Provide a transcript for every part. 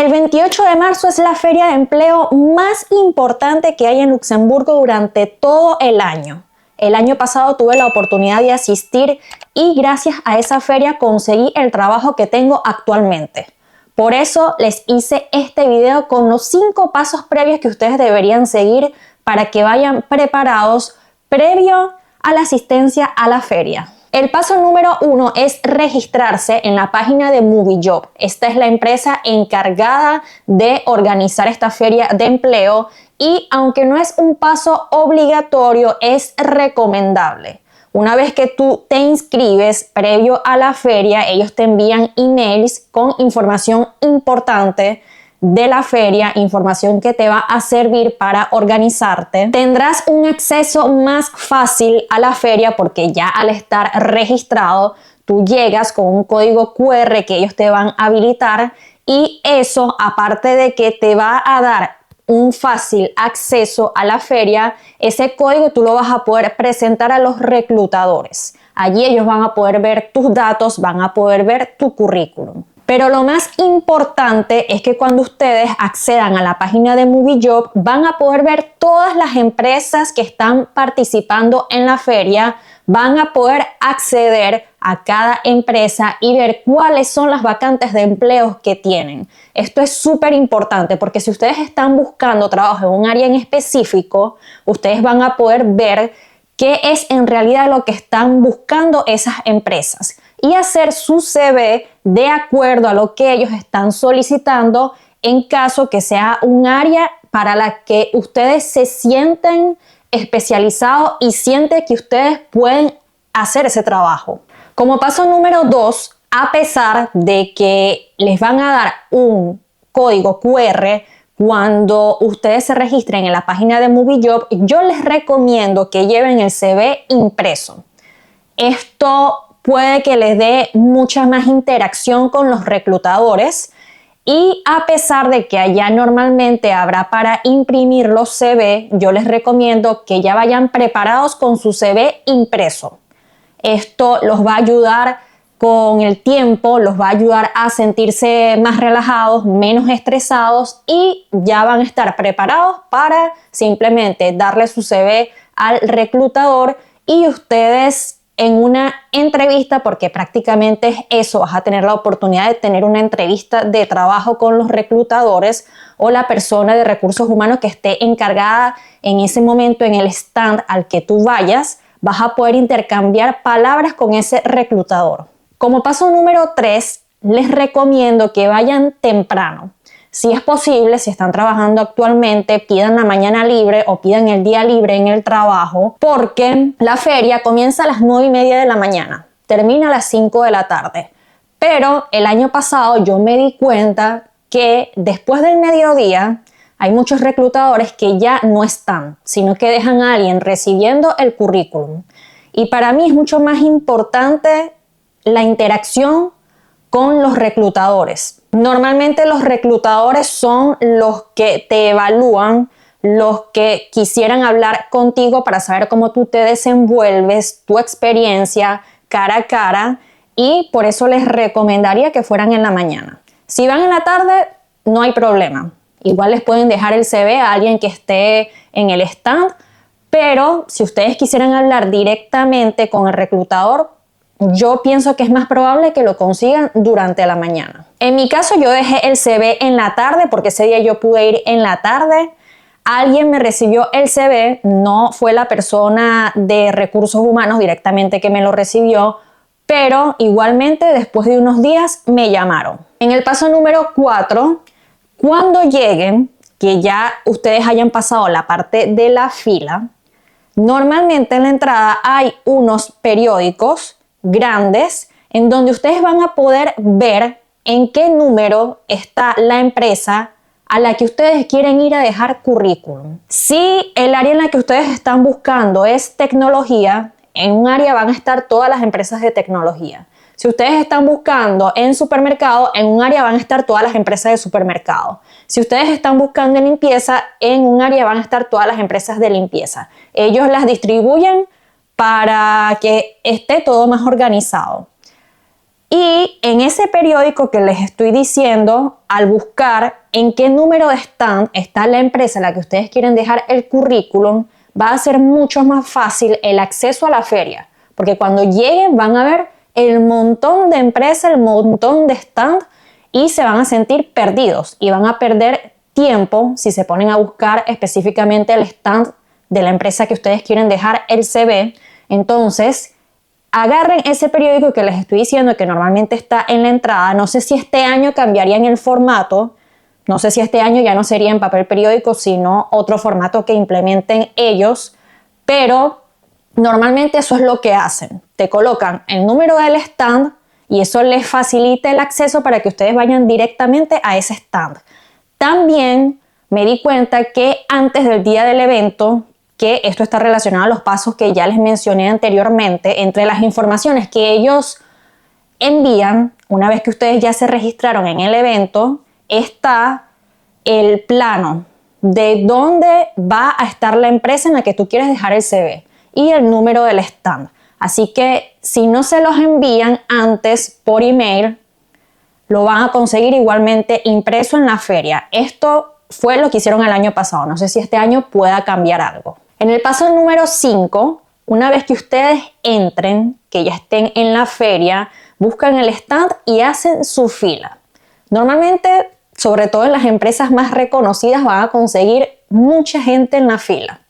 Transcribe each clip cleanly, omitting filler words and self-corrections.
El 28 de marzo es la feria de empleo más importante que hay en Luxemburgo durante todo el año. El año pasado tuve la oportunidad de asistir y gracias a esa feria conseguí el trabajo que tengo actualmente. Por eso les hice este video con los 5 pasos previos que ustedes deberían seguir para que vayan preparados previo a la asistencia a la feria. El paso número 1 es registrarse en la página de Moviejob. Esta es la empresa encargada de organizar esta feria de empleo y aunque no es un paso obligatorio, es recomendable. Una vez que tú te inscribes previo a la feria, ellos te envían emails con información importante de la feria, información que te va a servir para organizarte. Tendrás un acceso más fácil a la feria porque ya al estar registrado, tú llegas con un código QR que ellos te van a habilitar y eso, aparte de que te va a dar un fácil acceso a la feria, ese código tú lo vas a poder presentar a los reclutadores. Allí ellos van a poder ver tus datos, van a poder ver tu currículum. Pero lo más importante es que cuando ustedes accedan a la página de Moviejob van a poder ver todas las empresas que están participando en la feria, van a poder acceder a cada empresa y ver cuáles son las vacantes de empleo que tienen. Esto es súper importante porque si ustedes están buscando trabajo en un área en específico, ustedes van a poder ver qué es en realidad lo que están buscando esas empresas y hacer su CV de acuerdo a lo que ellos están solicitando en caso que sea un área para la que ustedes se sienten especializados y sienten que ustedes pueden hacer ese trabajo. Como paso número 2, a pesar de que les van a dar un código QR cuando ustedes se registren en la página de Moviejob, yo les recomiendo que lleven el CV impreso. Esto puede que les dé mucha más interacción con los reclutadores y a pesar de que allá normalmente habrá para imprimir los CV, yo les recomiendo que ya vayan preparados con su CV impreso. Esto los va a ayudar con el tiempo, los va a ayudar a sentirse más relajados, menos estresados y ya van a estar preparados para simplemente darle su CV al reclutador y ustedes en una entrevista, porque prácticamente es eso, vas a tener la oportunidad de tener una entrevista de trabajo con los reclutadores o la persona de recursos humanos que esté encargada en ese momento en el stand al que tú vayas, vas a poder intercambiar palabras con ese reclutador. Como paso número 3, les recomiendo que vayan temprano. Si es posible, si están trabajando actualmente, pidan la mañana libre o pidan el día libre en el trabajo, porque la feria comienza a las 9:30 de la mañana, termina a las 5 de la tarde. Pero el año pasado yo me di cuenta que después del mediodía hay muchos reclutadores que ya no están, sino que dejan a alguien recibiendo el currículum. Y para mí es mucho más importante la interacción con los reclutadores. Normalmente los reclutadores son los que te evalúan, los que quisieran hablar contigo para saber cómo tú te desenvuelves, tu experiencia cara a cara y por eso les recomendaría que fueran en la mañana. Si van en la tarde, no hay problema. Igual les pueden dejar el CV a alguien que esté en el stand, pero si ustedes quisieran hablar directamente con el reclutador, yo pienso que es más probable que lo consigan durante la mañana. En mi caso yo dejé el CV en la tarde porque ese día yo pude ir en la tarde. Alguien me recibió el CV, no fue la persona de recursos humanos directamente que me lo recibió, pero igualmente después de unos días me llamaron. En el paso número 4, cuando lleguen, que ya ustedes hayan pasado la parte de la fila, normalmente en la entrada hay unos periódicos grandes en donde ustedes van a poder ver en qué número está la empresa a la que ustedes quieren ir a dejar currículum. Si el área en la que ustedes están buscando es tecnología, en un área van a estar todas las empresas de tecnología. Si ustedes están buscando en supermercado, en un área van a estar todas las empresas de supermercado. Si ustedes están buscando en limpieza, en un área van a estar todas las empresas de limpieza. Ellos las distribuyen para que esté todo más organizado. Y en ese periódico que les estoy diciendo, al buscar en qué número de stand está la empresa a la que ustedes quieren dejar el currículum, va a ser mucho más fácil el acceso a la feria, porque cuando lleguen van a ver el montón de empresas, el montón de stand y se van a sentir perdidos y van a perder tiempo si se ponen a buscar específicamente el stand de la empresa que ustedes quieren dejar el CV. Entonces, agarren ese periódico que les estoy diciendo que normalmente está en la entrada. No sé si este año cambiarían el formato. No sé si este año ya no sería en papel periódico, sino otro formato que implementen ellos. Pero normalmente eso es lo que hacen. Te colocan el número del stand y eso les facilita el acceso para que ustedes vayan directamente a ese stand. También me di cuenta que antes del día del evento, que esto está relacionado a los pasos que ya les mencioné anteriormente, entre las informaciones que ellos envían, una vez que ustedes ya se registraron en el evento, está el plano de dónde va a estar la empresa en la que tú quieres dejar el CV y el número del stand. Así que si no se los envían antes por email, lo van a conseguir igualmente impreso en la feria. Esto fue lo que hicieron el año pasado. No sé si este año pueda cambiar algo. En el paso número 5, una vez que ustedes entren, que ya estén en la feria, buscan el stand y hacen su fila. Normalmente, sobre todo en las empresas más reconocidas, van a conseguir mucha gente en la fila.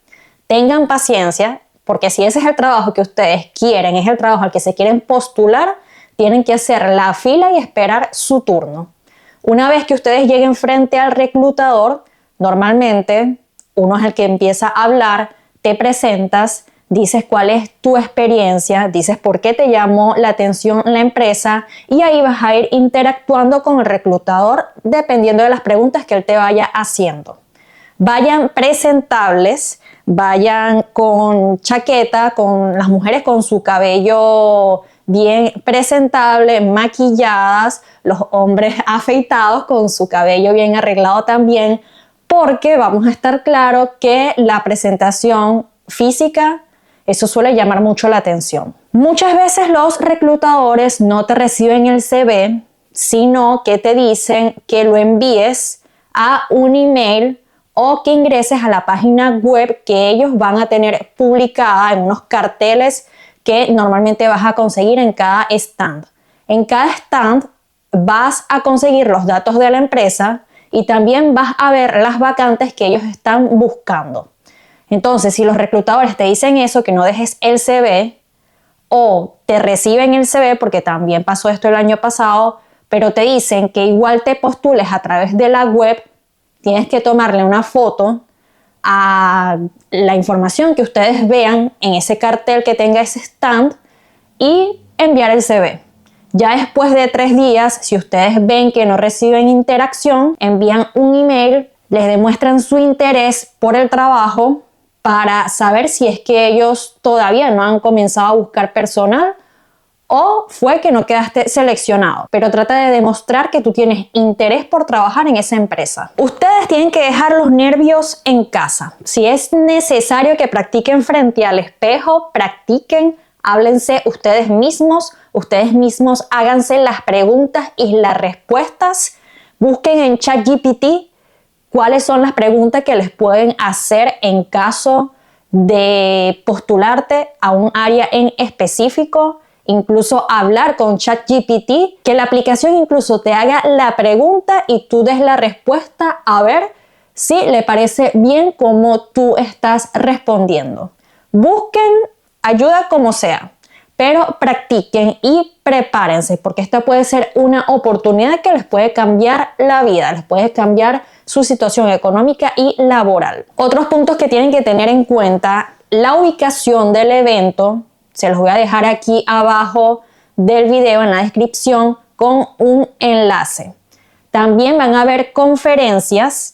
Tengan paciencia, porque si ese es el trabajo que ustedes quieren, es el trabajo al que se quieren postular, tienen que hacer la fila y esperar su turno. Una vez que ustedes lleguen frente al reclutador, normalmente uno es el que empieza a hablar, te presentas, dices cuál es tu experiencia, dices por qué te llamó la atención la empresa y ahí vas a ir interactuando con el reclutador dependiendo de las preguntas que él te vaya haciendo. Vayan presentables, vayan con chaqueta, con las mujeres con su cabello bien presentable, maquilladas, los hombres afeitados con su cabello bien arreglado también, porque vamos a estar claro que la presentación física, eso suele llamar mucho la atención. Muchas veces los reclutadores no te reciben el CV, sino que te dicen que lo envíes a un email o que ingreses a la página web que ellos van a tener publicada en unos carteles que normalmente vas a conseguir en cada stand. En cada stand vas a conseguir los datos de la empresa y también vas a ver las vacantes que ellos están buscando. Entonces, si los reclutadores te dicen eso, que no dejes el CV, o te reciben el CV, porque también pasó esto el año pasado, pero te dicen que igual te postules a través de la web, tienes que tomarle una foto a la información que ustedes vean en ese cartel que tenga ese stand y enviar el CV. Ya después de 3 días, si ustedes ven que no reciben interacción, envían un email, les demuestran su interés por el trabajo para saber si es que ellos todavía no han comenzado a buscar personal o fue que no quedaste seleccionado. Pero trata de demostrar que tú tienes interés por trabajar en esa empresa. Ustedes tienen que dejar los nervios en casa. Si es necesario que practiquen frente al espejo, practiquen. Háblense ustedes mismos háganse las preguntas y las respuestas. Busquen en ChatGPT cuáles son las preguntas que les pueden hacer en caso de postularte a un área en específico. Incluso hablar con ChatGPT, que la aplicación incluso te haga la pregunta y tú des la respuesta a ver si le parece bien cómo tú estás respondiendo. Busquen ayuda como sea, pero practiquen y prepárense porque esta puede ser una oportunidad que les puede cambiar la vida, les puede cambiar su situación económica y laboral. Otros puntos que tienen que tener en cuenta: la ubicación del evento, se los voy a dejar aquí abajo del video en la descripción con un enlace. También van a haber conferencias.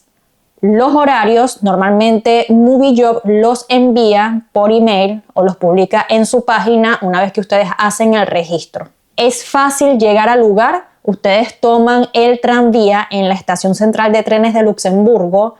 Los horarios, normalmente MovieJob los envía por email o los publica en su página una vez que ustedes hacen el registro. Es fácil llegar al lugar. Ustedes toman el tranvía en la estación central de trenes de Luxemburgo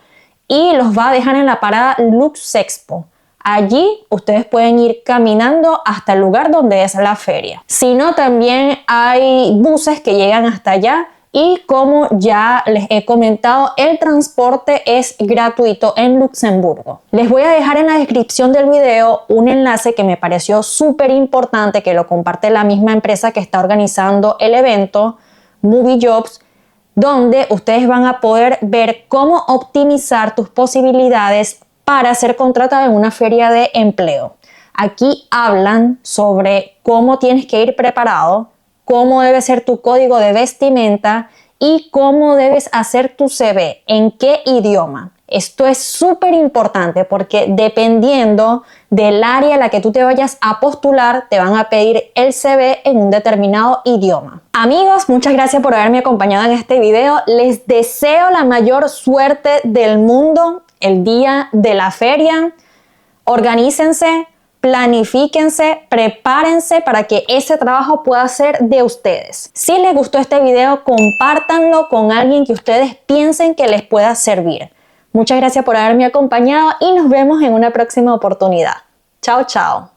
y los va a dejar en la parada Luxexpo. Allí ustedes pueden ir caminando hasta el lugar donde es la feria. Si no, también hay buses que llegan hasta allá. Y como ya les he comentado, el transporte es gratuito en Luxemburgo. Les voy a dejar en la descripción del video un enlace que me pareció súper importante, que lo comparte la misma empresa que está organizando el evento, Movie Jobs, donde ustedes van a poder ver cómo optimizar tus posibilidades para ser contratado en una feria de empleo. Aquí hablan sobre cómo tienes que ir preparado, cómo debe ser tu código de vestimenta y cómo debes hacer tu CV, en qué idioma. Esto es súper importante porque dependiendo del área a la que tú te vayas a postular, te van a pedir el CV en un determinado idioma. Amigos, muchas gracias por haberme acompañado en este video. Les deseo la mayor suerte del mundo el día de la feria. Organícense, planifíquense, prepárense para que ese trabajo pueda ser de ustedes. Si les gustó este video, compártanlo con alguien que ustedes piensen que les pueda servir. Muchas gracias por haberme acompañado y nos vemos en una próxima oportunidad. Chao, chao.